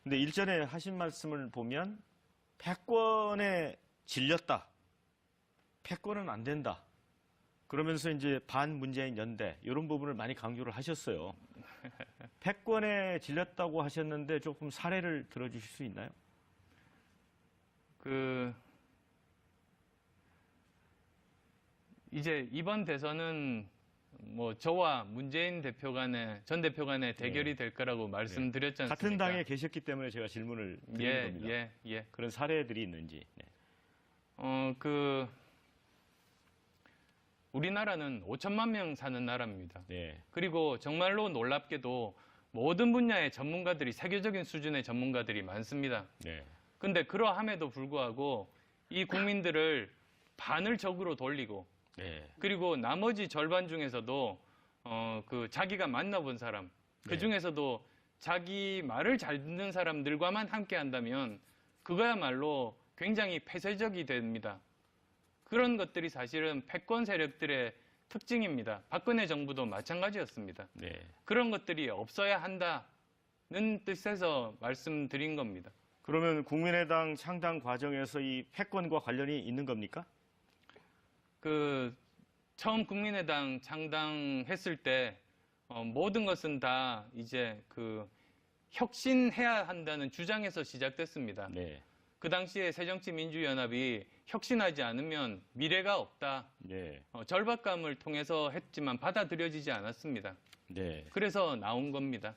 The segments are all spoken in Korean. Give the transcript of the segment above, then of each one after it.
근데 일전에 하신 말씀을 보면 패권에 질렸다. 패권은 안 된다. 그러면서 이제 반문재인 연대 이런 부분을 많이 강조를 하셨어요. 패권에 질렸다고 하셨는데 조금 사례를 들어주실 수 있나요? 이제 이번 대선은 뭐 저와 문재인 대표 간의 전 대표 간의 대결이 될 거라고 말씀드렸지 않습니까? 같은 당에 계셨기 때문에 제가 질문을 드리는 겁니다. 예. 그런 사례들이 있는지. 네. 우리나라는 5천만 명 사는 나라입니다. 네. 그리고 정말로 놀랍게도 모든 분야의 전문가들이 세계적인 수준의 전문가들이 많습니다. 네. 근데 그러함에도 불구하고 이 국민들을 반을 적으로 돌리고 네. 그리고 나머지 절반 중에서도 자기가 만나본 사람 그 중에서도 자기 말을 잘 듣는 사람들과만 함께 한다면 그거야말로 굉장히 폐쇄적이 됩니다. 그런 것들이 사실은 패권 세력들의 특징입니다. 박근혜 정부도 마찬가지였습니다. 네. 그런 것들이 없어야 한다는 뜻에서 말씀드린 겁니다. 그러면 국민의당 창당 과정에서 이 패권과 관련이 있는 겁니까? 처음 국민의당 창당했을 때 모든 것은 다 이제 혁신해야 한다는 주장에서 시작됐습니다. 네. 그 당시에 새정치민주연합이 혁신하지 않으면 미래가 없다. 네. 절박감을 통해서 했지만 받아들여지지 않았습니다. 네. 그래서 나온 겁니다.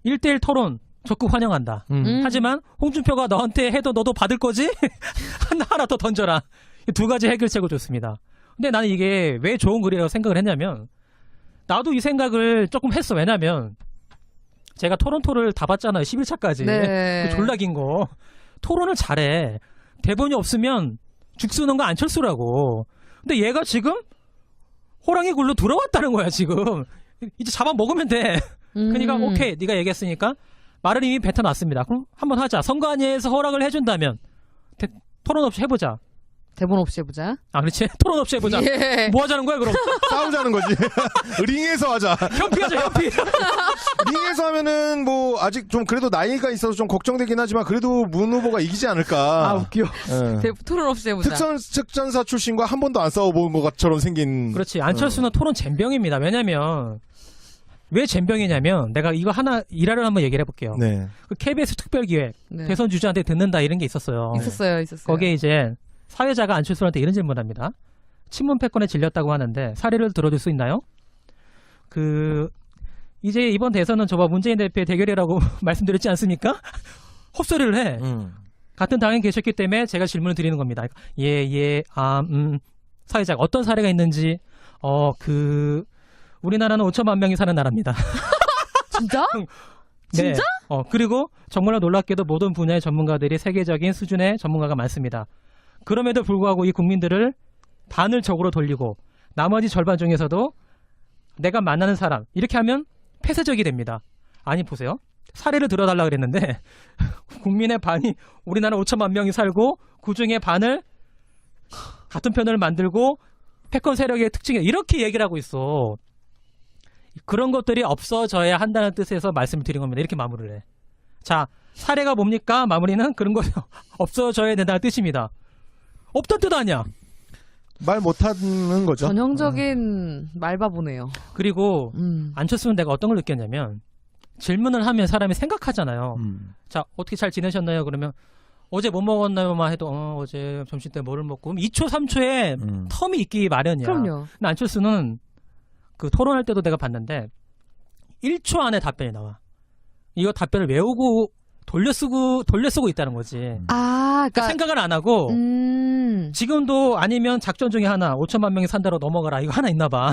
1대1 토론 적극 환영한다. 하지만 홍준표가 너한테 해도 너도 받을 거지? 하나 더 던져라. 이 두 가지 해결책을 줬습니다. 근데 나는 이게 왜 좋은 글이라고 생각을 했냐면 나도 이 생각을 조금 했어. 왜냐면 제가 토론토를 다 봤잖아요. 11차까지. 네. 그 졸라 긴 거. 토론을 잘해. 대본이 없으면 죽 쓰는 거 안철수라고. 근데 얘가 지금 호랑이 굴로 들어왔다는 거야, 지금. 이제 잡아먹으면 돼. 그러니까 오케이, 네가 얘기했으니까 말을 이미 뱉어놨습니다. 그럼 한번 하자. 선관위에서 허락을 해준다면 토론 없이 해보자. 대본 없이 해보자. 아, 그렇지. 토론 없이 해보자. 예. 뭐 하자는 거야, 그럼? 싸우자는 거지. 링에서 하자. 현피하자, 현피. 링에서 하면은 뭐 아직 좀 그래도 나이가 있어서 좀 걱정되긴 하지만 그래도 문 후보가 이기지 않을까. 아, 웃겨. 예. 토론 없이 해보자. 특전사 출신과 한 번도 안 싸워본 것처럼 생긴. 그렇지. 안철수는 토론 젬병입니다. 왜냐면 왜 젬병이냐면 내가 이거 하나 일화를 한번 얘기를 해볼게요. 네. 그 KBS 특별기획 네. 대선 주자한테 듣는다 이런 게 있었어요. 있었어요. 거기에 이제 사회자가 안철수한테 이런 질문합니다. 친문 패권에 질렸다고 하는데 사례를 들어줄 수 있나요? 이제 이번 대선은 저와 문재인 대표의 대결이라고 말씀드렸지 않습니까? 헛소리를 해. 같은 당에 계셨기 때문에 제가 질문을 드리는 겁니다. 사회자가 어떤 사례가 있는지 우리나라는 5천만 명이 사는 나라입니다. 진짜? 네. 그리고 정말로 놀랍게도 모든 분야의 전문가들이 세계적인 수준의 전문가가 많습니다. 그럼에도 불구하고 이 국민들을 반을 적으로 돌리고 나머지 절반 중에서도 내가 만나는 사람 이렇게 하면 폐쇄적이 됩니다. 아니 보세요. 사례를 들어달라 그랬는데 국민의 반이 우리나라 5천만 명이 살고 그중에 반을 같은 편을 만들고 패권 세력의 특징이 이렇게 얘기를 하고 있어. 그런 것들이 없어져야 한다는 뜻에서 말씀을 드린 겁니다. 이렇게 마무리를 해. 자, 사례가 뭡니까? 마무리는 그런 거죠. 없어져야 된다는 뜻입니다. 없던 뜻 아니야. 말 못하는 거죠. 전형적인 말바보네요. 그리고 안철수는 내가 어떤 걸 느꼈냐면 질문을 하면 사람이 생각하잖아요. 자, 어떻게 잘 지내셨나요? 그러면 어제 뭐 먹었나요만 해도 어제 점심 때 뭐를 먹고 2초 3초에 텀이 있기 마련이야. 그럼요. 근데 안철수는 토론할 때도 내가 봤는데 1초 안에 답변이 나와. 이거 답변을 외우고 돌려쓰고 있다는 거지. 그러니까 생각을 안 하고 지금도 아니면 작전 중에 하나 5천만 명이 산다로 넘어가라 이거 하나 있나 봐.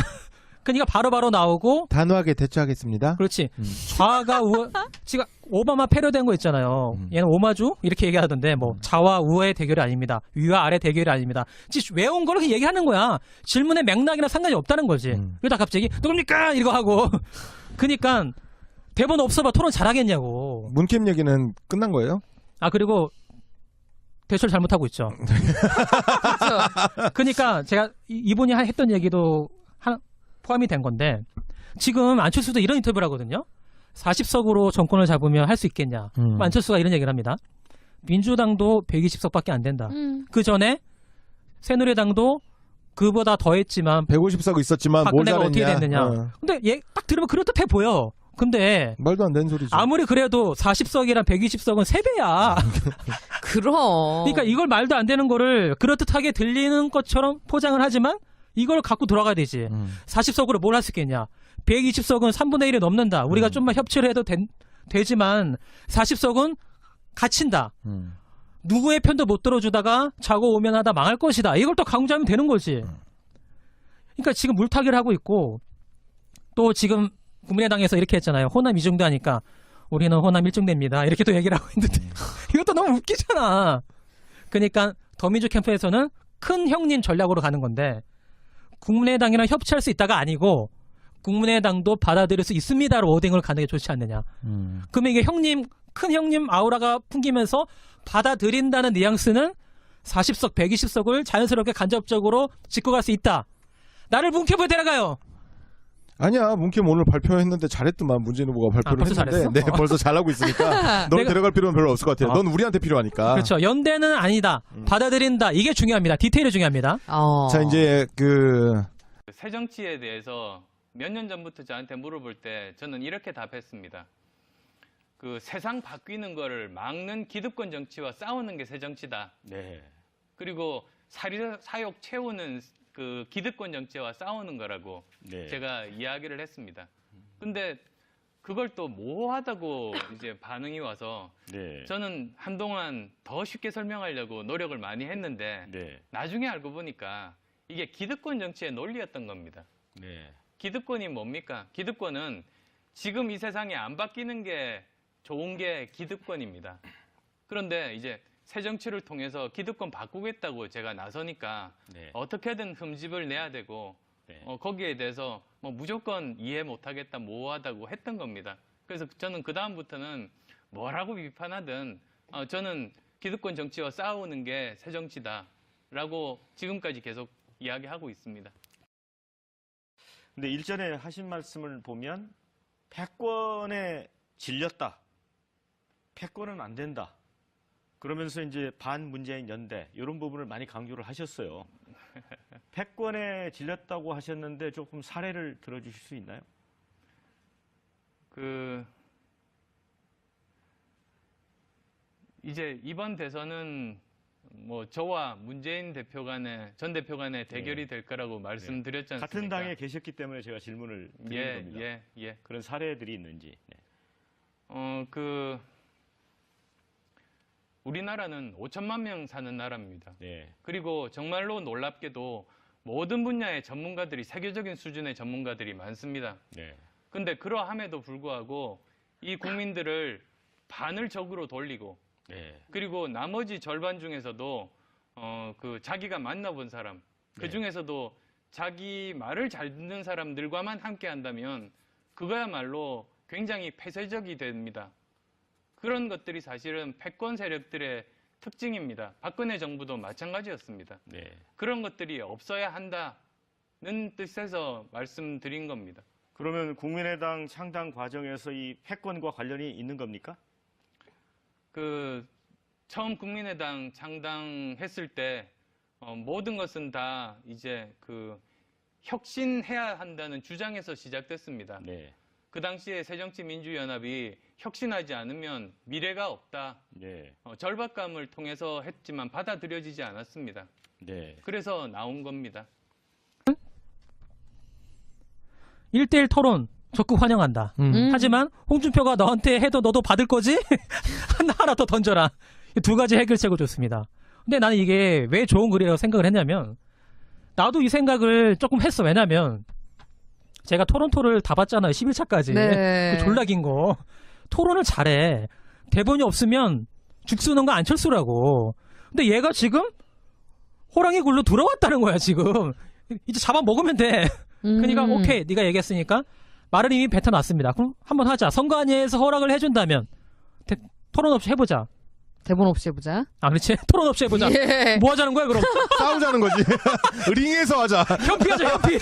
그러니까 바로바로 나오고 단호하게 대처하겠습니다. 그렇지. 좌가 우와 지금 오바마 패러디한 거 있잖아요. 얘는 오마주 이렇게 얘기하던데 뭐 좌와 우의 대결이 아닙니다. 위와 아래 대결이 아닙니다. 외운 걸 그렇게 얘기하는 거야. 질문의 맥락이나 상관이 없다는 거지. 그러다 갑자기 누굽니까 이거 하고 그러니까 대본 없어봐 토론 잘하겠냐고. 문캠 얘기는 끝난 거예요? 그리고 대처를 잘못하고 있죠. 그러니까 제가 이분이 했던 얘기도 포함이 된 건데 지금 안철수도 이런 인터뷰를 하거든요. 40석으로 정권을 잡으면 할 수 있겠냐. 안철수가 이런 얘기를 합니다. 민주당도 120석밖에 안 된다. 그 전에 새누리당도 그보다 더했지만 150석 있었지만 뭘 박근혜가 잘했냐. 어떻게 됐느냐. 근데 얘 딱 들으면 그럴듯해 보여. 근데 말도 안 되는 소리죠. 아무리 그래도 40석이랑 120석은 3배야. 그럼. 그러니까 이걸 말도 안 되는 거를 그럴듯하게 들리는 것처럼 포장을 하지만 이걸 갖고 돌아가야 되지. 40석으로 뭘 할 수 있겠냐. 120석은 3분의 1이 넘는다. 우리가 좀만 협치를 해도 되지만 40석은 갇힌다. 누구의 편도 못 들어주다가 자고 오면 하다 망할 것이다. 이걸 또 강조하면 되는 거지. 그러니까 지금 물타기를 하고 있고 또 지금 국민의당에서 이렇게 했잖아요. 호남 이중대하니까 우리는 호남 1중대입니다. 이렇게 또 얘기를 하고 있는데 이것도 너무 웃기잖아. 그러니까 더민주 캠프에서는 큰 형님 전략으로 가는 건데 국민의당이랑 협치할 수 있다가 아니고 국민의당도 받아들일 수 있습니다로 워딩을 가는 게 좋지 않느냐. 그러면 이게 형님, 큰 형님 아우라가 풍기면서 받아들인다는 뉘앙스는 40석, 120석을 자연스럽게 간접적으로 짚고 갈 수 있다. 나를 문캠프에 데려가요. 아니야, 문캠 오늘 발표했는데 잘했더만. 문재인 후보가 발표를 벌써 했는데. 잘했어? 네, 벌써 잘하고 있으니까 널 데려갈 필요는 별로 없을 것 같아요. 넌 우리한테 필요하니까. 그렇죠. 연대는 아니다. 받아들인다. 이게 중요합니다. 디테일이 중요합니다. 자, 이제 새정치에 대해서 몇 년 전부터 저한테 물어볼 때 저는 이렇게 답했습니다. 그 세상 바뀌는 거를 막는 기득권 정치와 싸우는 게 새정치다. 네. 그리고 사욕 채우는 그 기득권 정치와 싸우는 거라고 네. 제가 이야기를 했습니다. 근데 그걸 또 모호하다고 이제 반응이 와서 네. 저는 한동안 더 쉽게 설명하려고 노력을 많이 했는데 네. 나중에 알고 보니까 이게 기득권 정치의 논리였던 겁니다. 네. 기득권이 뭡니까? 기득권은 지금 이 세상에 안 바뀌는 게 좋은 게 기득권입니다. 그런데 이제 새 정치를 통해서 기득권 바꾸겠다고 제가 나서니까 네. 어떻게든 흠집을 내야 되고 네. 거기에 대해서 뭐 무조건 이해 못하겠다, 모호하다고 했던 겁니다. 그래서 저는 그 다음부터는 뭐라고 비판하든 저는 기득권 정치와 싸우는 게 새 정치다라고 지금까지 계속 이야기하고 있습니다. 근데 일전에 하신 말씀을 보면 패권에 질렸다. 패권은 안 된다. 그러면서 이제 반문재인 연대 이런 부분을 많이 강조를 하셨어요. 패권에 질렸다고 하셨는데 조금 사례를 들어주실 수 있나요? 이제 이번 대선은 뭐 저와 문재인 대표 간의 전 대표 간의 대결이 될 거라고 말씀드렸지 않습니까? 같은 당에 계셨기 때문에 제가 질문을 드리는 겁니다. 예. 그런 사례들이 있는지. 네. 우리나라는 5천만 명 사는 나라입니다. 네. 그리고 정말로 놀랍게도 모든 분야의 전문가들이 세계적인 수준의 전문가들이 많습니다. 네. 근데 그러함에도 불구하고 이 국민들을 반을 적으로 돌리고 네. 그리고 나머지 절반 중에서도 자기가 만나본 사람 그 중에서도 자기 말을 잘 듣는 사람들과만 함께 한다면 그거야말로 굉장히 폐쇄적이 됩니다. 그런 것들이 사실은 패권 세력들의 특징입니다. 박근혜 정부도 마찬가지였습니다. 네. 그런 것들이 없어야 한다는 뜻에서 말씀드린 겁니다. 그러면 국민의당 창당 과정에서 이 패권과 관련이 있는 겁니까? 처음 국민의당 창당했을 때 모든 것은 다 이제 혁신해야 한다는 주장에서 시작됐습니다. 네. 그 당시에 새정치민주연합이 혁신하지 않으면 미래가 없다. 네. 절박감을 통해서 했지만 받아들여지지 않았습니다. 네. 그래서 나온 겁니다. 1대1 토론 적극 환영한다. 하지만 홍준표가 너한테 해도 너도 받을 거지? 하나 더 던져라. 이 두 가지 해결책을 줬습니다. 근데 나는 이게 왜 좋은 글이라고 생각을 했냐면 나도 이 생각을 조금 했어. 왜냐면 제가 토론토를 다 봤잖아요. 11차까지. 네. 그 졸라 긴 거. 토론을 잘해. 대본이 없으면 죽 쓰는 거 안철수라고. 근데 얘가 지금 호랑이 굴로 들어왔다는 거야, 지금. 이제 잡아먹으면 돼. 그러니까 오케이, 네가 얘기했으니까 말을 이미 뱉어놨습니다. 그럼 한번 하자. 선관위에서 허락을 해준다면 토론 없이 해보자. 대본 없이 해보자. 아, 그렇지. 토론 없이 해보자. 예. 뭐 하자는 거야, 그럼? 싸우자는 거지. 링에서 하자. 현피하자, 현피.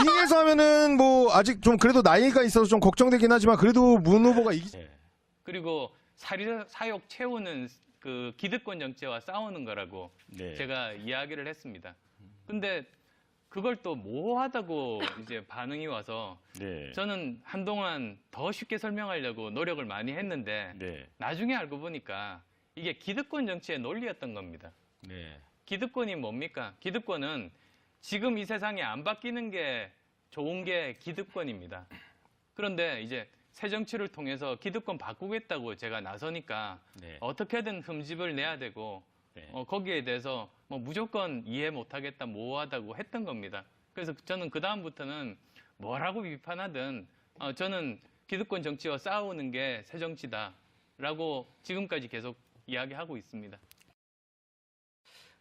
링에서 하면은 뭐 아직 좀 그래도 나이가 있어서 좀 걱정되긴 하지만 그래도 문 후보가 이기지. 네. 그리고 사욕 채우는 그 기득권 정치와 싸우는 거라고 네. 제가 이야기를 했습니다. 근데 그걸 또 모호하다고 이제 반응이 와서 네. 저는 한동안 더 쉽게 설명하려고 노력을 많이 했는데 네. 나중에 알고 보니까 이게 기득권 정치의 논리였던 겁니다. 네. 기득권이 뭡니까? 기득권은 지금 이 세상에 안 바뀌는 게 좋은 게 기득권입니다. 그런데 이제 새 정치를 통해서 기득권 바꾸겠다고 제가 나서니까 네. 어떻게든 흠집을 내야 되고 네. 거기에 대해서 뭐 무조건 이해 못하겠다, 모호하다고 했던 겁니다. 그래서 저는 그 다음부터는 뭐라고 비판하든 저는 기득권 정치와 싸우는 게 새 정치다라고 지금까지 계속 이야기하고 있습니다.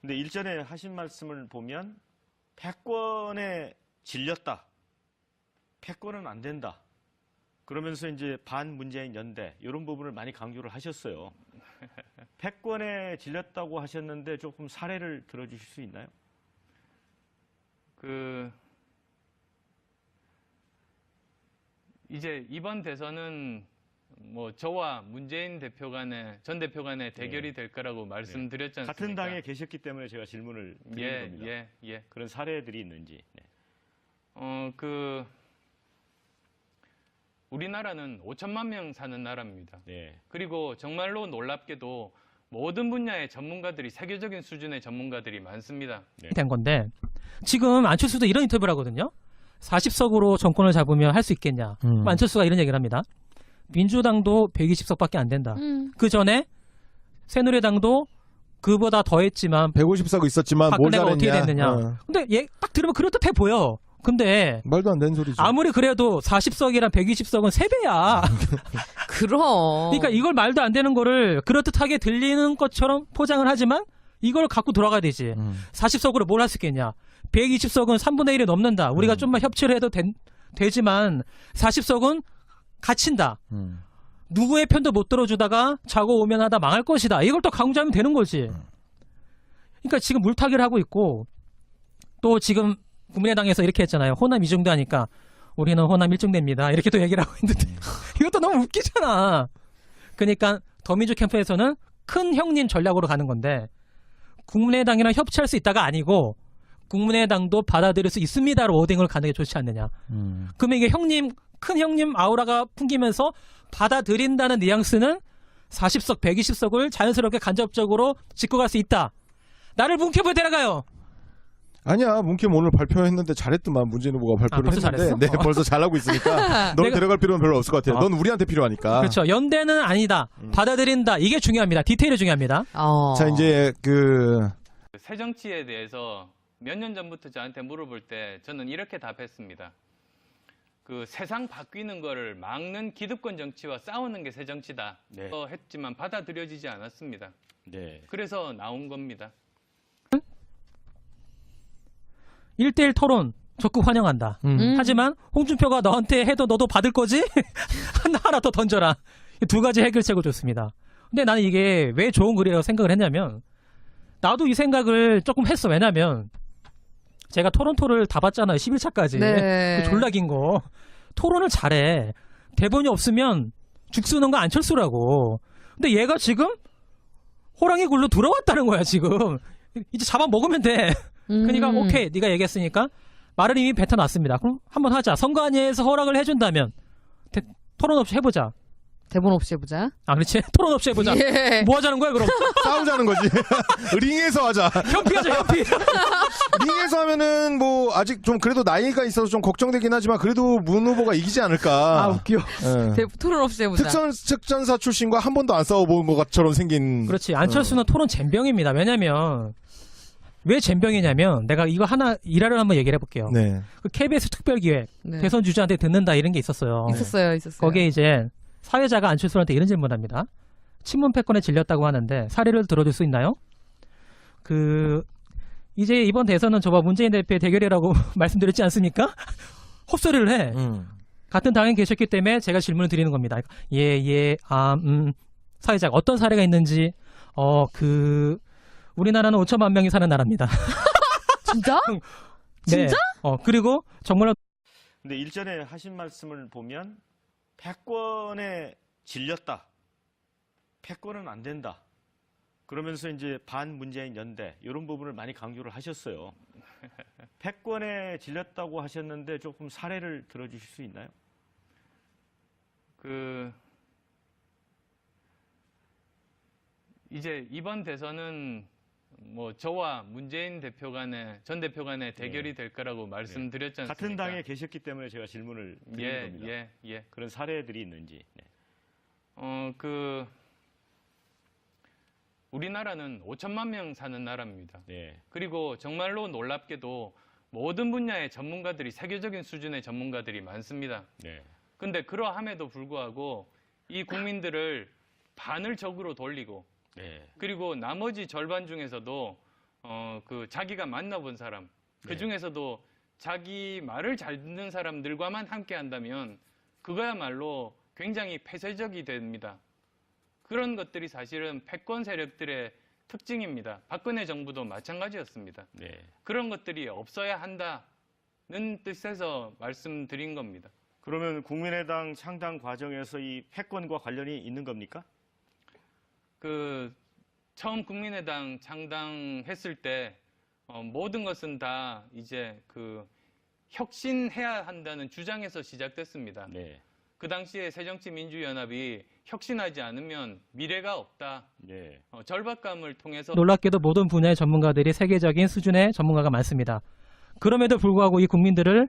근데 일전에 하신 말씀을 보면 패권에 질렸다. 패권은 안 된다. 그러면서 이제 반문재인 연대 이런 부분을 많이 강조를 하셨어요. 패권에 질렸다고 하셨는데 조금 사례를 들어주실 수 있나요? 이제 이번 대선은 뭐 저와 문재인 대표 간의 전 대표 간의 대결이 될 거라고 말씀드렸지 않습니까? 같은 당에 계셨기 때문에 제가 질문을 드리는 겁니다. 예. 그런 사례들이 있는지. 네. 우리나라는 5천만 명 사는 나라입니다. 네. 그리고 정말로 놀랍게도 모든 분야의 전문가들이 세계적인 수준의 전문가들이 많습니다. 된 건데 지금 안철수도 이런 인터뷰를 하거든요. 40석으로 정권을 잡으면 할 수 있겠냐. 안철수가 이런 얘기를 합니다. 민주당도 120석밖에 안 된다. 그 전에 새누리당도 그보다 더했지만 150석 있었지만 뭘 박근혜가 잘했냐. 어떻게 됐느냐. 근데 얘 딱 들으면 그럴듯해 보여. 근데 말도 안 되는 소리죠. 아무리 그래도 40석이랑 120석은 3배야. 그럼. 그러니까 이걸 말도 안 되는 거를 그럴듯하게 들리는 것처럼 포장을 하지만 이걸 갖고 돌아가야 되지. 40석으로 뭘 할 수 있겠냐. 120석은 3분의 1이 넘는다. 우리가 좀만 협치를 해도 되지만 40석은 갇힌다. 누구의 편도 못 들어주다가 자고 오면 하다 망할 것이다. 이걸 또 강조하면 되는 거지. 그러니까 지금 물타기를 하고 있고 또 지금 국민의당에서 이렇게 했잖아요. 호남 이중대 하니까 우리는 호남 일중대입니다. 이렇게 또 얘기를 하고 있는데 이것도 너무 웃기잖아. 그러니까 더민주 캠프에서는 큰 형님 전략으로 가는 건데 국민의당이랑 협치할 수 있다가 아니고 국민의당도 받아들일 수 있습니다로 워딩을 가는 게 좋지 않느냐. 그러면 이게 큰 형님 아우라가 풍기면서 받아들인다는 뉘앙스는 40석, 120석을 자연스럽게 간접적으로 짚고 갈 수 있다. 나를 문캠프에 데려가요. 아니야, 문캠 오늘 발표했는데 잘했더만. 문재인 후보가 발표를 벌써 했는데. 잘했어? 네, 벌써 잘하고 있으니까 널 데려갈 필요는 별로 없을 것 같아요. 넌 우리한테 필요하니까. 그렇죠. 연대는 아니다. 받아들인다. 이게 중요합니다. 디테일이 중요합니다. 자, 이제 새 정치에 대해서 몇 년 전부터 저한테 물어볼 때 저는 이렇게 답했습니다. 세상 바뀌는 거를 막는 기득권 정치와 싸우는 게 새 정치다. 네. 했지만 받아들여지지 않았습니다. 네. 그래서 나온 겁니다. 1대1 토론 적극 환영한다. 하지만 홍준표가 너한테 해도 너도 받을 거지? 하나 더 던져라. 이 두 가지 해결책을 줬습니다. 근데 나는 이게 왜 좋은 글이라고 생각을 했냐면 나도 이 생각을 조금 했어. 왜냐면 제가 토론토를 다 봤잖아요. 11차까지. 네. 그 졸라 긴 거. 토론을 잘해. 대본이 없으면 죽 쓰는 거 안철수라고. 근데 얘가 지금 호랑이 굴로 들어왔다는 거야, 지금. 이제 잡아먹으면 돼. 그러니까 오케이, 네가 얘기했으니까 말을 이미 뱉어놨습니다. 그럼 한번 하자. 선관위에서 허락을 해준다면 토론 없이 해보자. 대본 없이 해보자. 아, 그렇지. 토론 없이 해보자. 예. 뭐 하자는 거야, 그럼? 싸우자는 거지. 링에서 하자. 현피하자, 현피. 링에서 하면은 뭐 아직 좀 그래도 나이가 있어서 좀 걱정되긴 하지만 그래도 문 후보가 이기지 않을까. 아, 웃겨. 예. 토론 없이 해보자. 특전사 출신과 한 번도 안 싸워본 것처럼 생긴. 그렇지. 안철수는 토론 젬병입니다. 왜냐면 왜 젬병이냐면 내가 이거 하나 일화를 한번 얘기를 해볼게요. 네. 그 KBS 특별기획 네. 대선 주자한테 듣는다 이런 게 있었어요. 있었어요. 거기에 이제 사회자가 안철수한테 이런 질문합니다. 친문 패권에 질렸다고 하는데 사례를 들어줄 수 있나요? 이제 이번 대선은 저와 문재인 대표의 대결이라고 말씀드렸지 않습니까? 헛소리를 해. 같은 당에 계셨기 때문에 제가 질문을 드리는 겁니다. 사회자가 어떤 사례가 있는지 우리나라는 5천만 명이 사는 나라입니다. 진짜? 네. 진짜? 그리고 정말로 근데 일전에 하신 말씀을 보면 패권에 질렸다. 패권은 안 된다. 그러면서 이제 반문재인 연대 이런 부분을 많이 강조를 하셨어요. 패권에 질렸다고 하셨는데 조금 사례를 들어주실 수 있나요? 이제 이번 대선은 뭐 저와 문재인 전 대표 간의 대결이 될 거라고 말씀드렸지 않습니까? 같은 당에 계셨기 때문에 제가 질문을 드리는 겁니다. 예. 그런 사례들이 있는지. 네. 우리나라는 5천만 명 사는 나라입니다. 네. 그리고 정말로 놀랍게도 모든 분야의 전문가들이 세계적인 수준의 전문가들이 많습니다. 네. 근데 그러함에도 불구하고 이 국민들을 반을 적으로 돌리고 네. 그리고 나머지 절반 중에서도 자기가 만나본 사람 그 중에서도 자기 말을 잘 듣는 사람들과만 함께 한다면 그거야말로 굉장히 폐쇄적이 됩니다. 그런 것들이 사실은 패권 세력들의 특징입니다. 박근혜 정부도 마찬가지였습니다. 네. 그런 것들이 없어야 한다는 뜻에서 말씀드린 겁니다. 그러면 국민의당 창당 과정에서 이 패권과 관련이 있는 겁니까? 처음 국민의당 창당했을 때 모든 것은 다 이제 혁신해야 한다는 주장에서 시작됐습니다. 네. 그 당시에 새정치민주연합이 혁신하지 않으면 미래가 없다. 네. 절박감을 통해서 놀랍게도 모든 분야의 전문가들이 세계적인 수준의 전문가가 많습니다. 그럼에도 불구하고 이 국민들을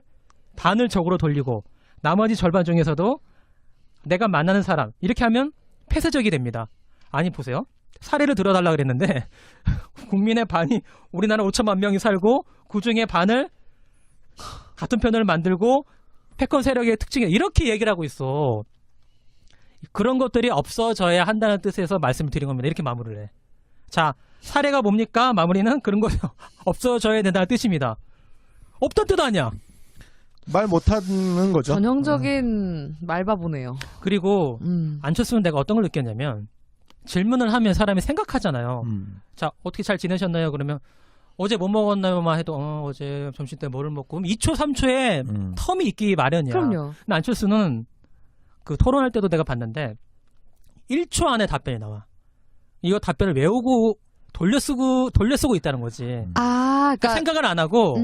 반을 적으로 돌리고 나머지 절반 중에서도 내가 만나는 사람 이렇게 하면 폐쇄적이 됩니다. 아니 보세요. 사례를 들어달라 그랬는데 국민의 반이 우리나라 5천만 명이 살고 그중에 반을 같은 편을 만들고 패권 세력의 특징이 이렇게 얘기를 하고 있어. 그런 것들이 없어져야 한다는 뜻에서 말씀을 드린 겁니다. 이렇게 마무리를 해. 자, 사례가 뭡니까? 마무리는 그런 거 없어져야 된다는 뜻입니다. 없던 뜻 아니야. 말 못하는 거죠. 전형적인 말바보네요. 그리고 안철수는 내가 어떤 걸 느꼈냐면 질문을 하면 사람이 생각하잖아요. 자, 어떻게 잘 지내셨나요? 그러면 어제 뭐 먹었나요?만 해도 어제 점심 때 뭐를 먹고 그럼 2초, 3초에 텀이 있기 마련이야. 그럼요. 근데 안철수는 토론할 때도 내가 봤는데 1초 안에 답변이 나와. 이거 답변을 외우고 돌려쓰고 있다는 거지. 그러니까 생각을 안 하고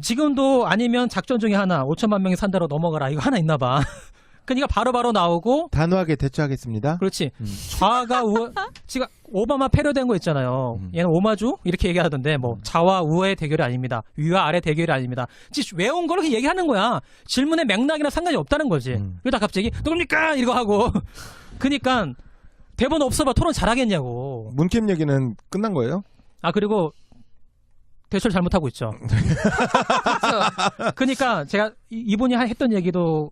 지금도 아니면 작전 중에 하나 5천만 명이 산다로 넘어가라 이거 하나 있나 봐. 그러니까 바로바로 나오고 단호하게 대처하겠습니다. 그렇지. 좌가 우와 지금 오바마 패러디한 거 있잖아요. 얘는 오마주 이렇게 얘기하던데 뭐 좌와 우의 대결이 아닙니다. 위와 아래 대결이 아닙니다. 외운 걸 그렇게 얘기하는 거야. 질문의 맥락이나 상관이 없다는 거지. 그러다 갑자기 누굽니까 이거 하고. 그러니까 대본 없어봐 토론 잘하겠냐고. 문캠 얘기는 끝난 거예요? 그리고 대처를 잘못하고 있죠. 그렇죠. 그러니까 제가 이분이 했던 얘기도